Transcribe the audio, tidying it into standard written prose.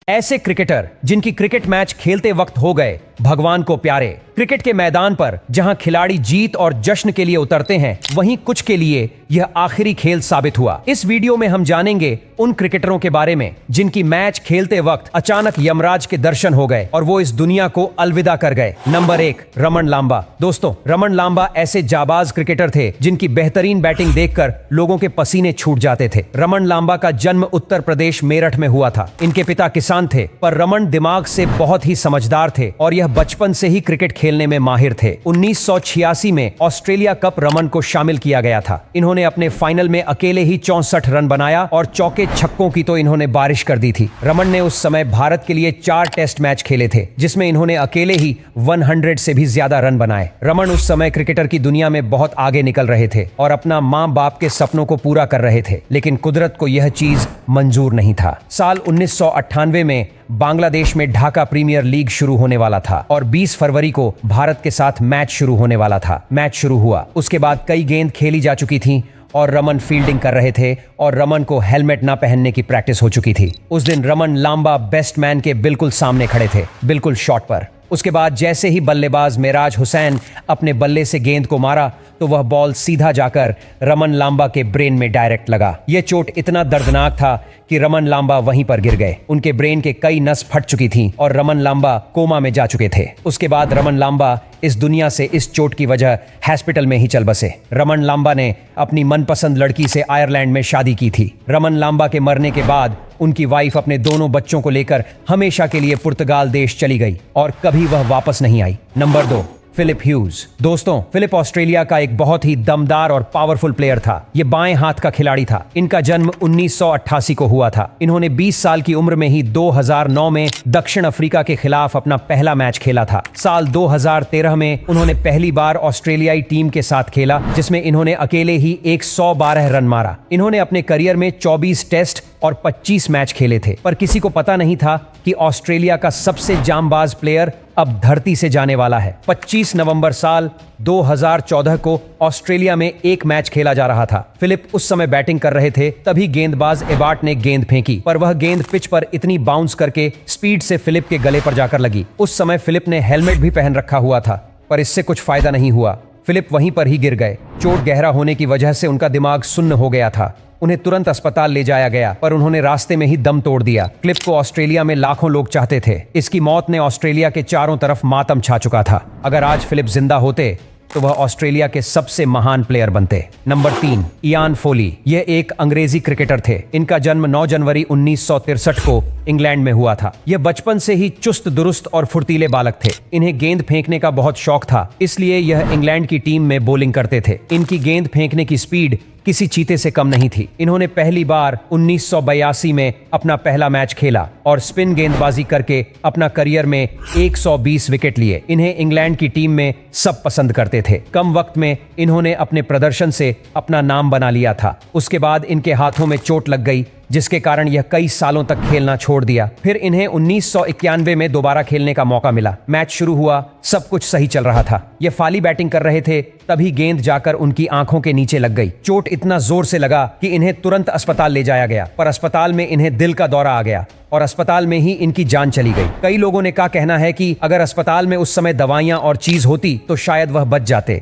ऐसे क्रिकेटर जिनकी cricket match खेलते वक्त हो गए भगवान को प्यारे। क्रिकेट के मैदान पर जहां खिलाड़ी जीत और जश्न के लिए उतरते हैं, वहीं कुछ के लिए यह आखिरी खेल साबित हुआ। इस वीडियो में हम जानेंगे उन क्रिकेटरों के बारे में जिनकी मैच खेलते वक्त अचानक यमराज के दर्शन हो गए और वो इस दुनिया को अलविदा कर गए। नंबर 1, रमन लांबा। दोस्तों, रमन लांबा ऐसे जाबाज क्रिकेटर थे जिनकी बेहतरीन बैटिंग देखकर लोगों के पसीने छूट जाते थे। रमन लांबा का जन्म उत्तर प्रदेश मेरठ में हुआ था। इनके पिता किसान थे, पर रमन दिमाग से बहुत ही समझदार थे और यह बचपन से ही क्रिकेट खेलने में माहिर थे। 1986 में ऑस्ट्रेलिया कप रमन को शामिल किया गया था। इन्होंने अपने फाइनल में अकेले ही 64 रन बनाया और चौके छक्कों की तो इन्होंने बारिश कर दी थी। रमन ने उस समय भारत के लिए 4 टेस्ट मैच खेले थे, जिसमें इन्होंने अकेले ही 100 से भी ज्यादा रन बनाए। रमन उस समय क्रिकेटर की दुनिया में बहुत आगे निकल रहे थे और अपना माँ बाप के सपनों को पूरा कर रहे थे, लेकिन कुदरत को यह चीज मंजूर नहीं था। साल 1998 में बांग्लादेश में ढाका प्रीमियर लीग शुरू होने वाला था और 20 फरवरी को भारत के साथ मैच शुरू होने वाला था। मैच शुरू हुआ, उसके बाद कई गेंद खेली जा चुकी थी और रमन फील्डिंग कर रहे थे और रमन को हेलमेट ना पहनने की प्रैक्टिस हो चुकी थी। उस दिन रमन लांबा बेस्ट मैन के बिल्कुल सामने खड़े थे, बिल्कुल शॉट पर। उसके बाद जैसे ही बल्लेबाज मेराज हुसैन अपने बल्ले से गेंद को मारा तो वह बॉल सीधा जाकर रमन लांबा के ब्रेन में डायरेक्ट लगा। यह चोट इतना दर्दनाक था कि रमन लांबा वहीं पर गिर गए। उनके ब्रेन के कई नस फट चुकी थीं और रमन लांबा कोमा में जा चुके थे। उसके बाद रमन लांबा इस दुनिया से इस चोट की वजह हॉस्पिटल में ही चल बसे। रमन लांबा ने अपनी मनपसंद लड़की से आयरलैंड में शादी की थी। रमन लांबा के मरने के बाद उनकी वाइफ अपने दोनों बच्चों को लेकर हमेशा के लिए पुर्तगाल देश चली गई और कभी वह वापस नहीं आई। Number 2, Phillip Hughes. दोस्तों, फिलिप ऑस्ट्रेलिया का एक बहुत ही दमदार और पावरफुल प्लेयर था। ये बाएं हाथ का खिलाड़ी था। इनका जन्म 1988 को हुआ था। इन्होंने 20 साल की उम्र में ही 2009 में दक्षिण अफ्रीका के खिलाफ अपना पहला मैच खेला था। साल 2013 में उन्होंने पहली बार ऑस्ट्रेलियाई टीम के साथ खेला, जिसमें इन्होंने अकेले ही 112 रन मारा। इन्होंने अपने करियर में 24 टेस्ट और 25 मैच खेले थे, पर किसी को पता नहीं था कि ऑस्ट्रेलिया का सबसे जांबाज प्लेयर अब धरती से जाने वाला है। 25 नवंबर साल 2014 को ऑस्ट्रेलिया में एक मैच खेला जा रहा था। फिलिप उस समय बैटिंग कर रहे थे, तभी गेंदबाज एबार्ट ने गेंद फेंकी, पर वह गेंद पिच पर इतनी बाउंस करके स्पीड से फिलिप के गले पर जाकर लगी। उस समय फिलिप ने हेलमेट भी पहन रखा हुआ था, पर इससे कुछ फायदा नहीं हुआ। फिलिप वहीं पर ही गिर गए। चोट गहरा होने की वजह से उनका दिमाग सुन्न हो गया था। उन्हें तुरंत अस्पताल ले जाया गया, पर उन्होंने रास्ते में ही दम तोड़ दिया। फिलिप को ऑस्ट्रेलिया में लाखों लोग चाहते थे। इसकी मौत ने ऑस्ट्रेलिया के चारों तरफ मातम छा चुका था। अगर आज फिलिप जिंदा होते तो वह ऑस्ट्रेलिया के सबसे महान प्लेयर बनते। Number 3, Ian Foley. यह एक अंग्रेजी क्रिकेटर थे। इनका जन्म 9 जनवरी 1963 को इंग्लैंड में हुआ था। यह बचपन से ही चुस्त दुरुस्त और फुर्तीले बालक थे। इन्हें गेंद फेंकने का बहुत शौक था, इसलिए यह इंग्लैंड की टीम में बॉलिंग करते थे। इनकी गेंद फेंकने की स्पीड किसी चीते से कम नहीं थी। इन्होंने पहली बार 1982 में अपना पहला मैच खेला और स्पिन गेंदबाजी करके अपना करियर में 120 विकेट लिए। इन्हें इंग्लैंड की टीम में सब पसंद करते थे। कम वक्त में इन्होंने अपने प्रदर्शन से अपना नाम बना लिया था। उसके बाद इनके हाथों में चोट लग गई, जिसके कारण यह कई सालों तक खेलना छोड़ दिया। फिर इन्हें 1991 में दोबारा खेलने का मौका मिला। मैच शुरू हुआ, सब कुछ सही चल रहा था। ये फाली बैटिंग कर रहे थे, तभी गेंद जाकर उनकी आंखों के नीचे लग गई। चोट इतना जोर से लगा कि इन्हें तुरंत अस्पताल ले जाया गया, पर अस्पताल में इन्हें दिल का दौरा आ गया और अस्पताल में ही इनकी जान चली गई। कई लोगों ने का कहना है कि अगर अस्पताल में उस समय दवाइयां और चीज होती तो शायद वह बच जाते।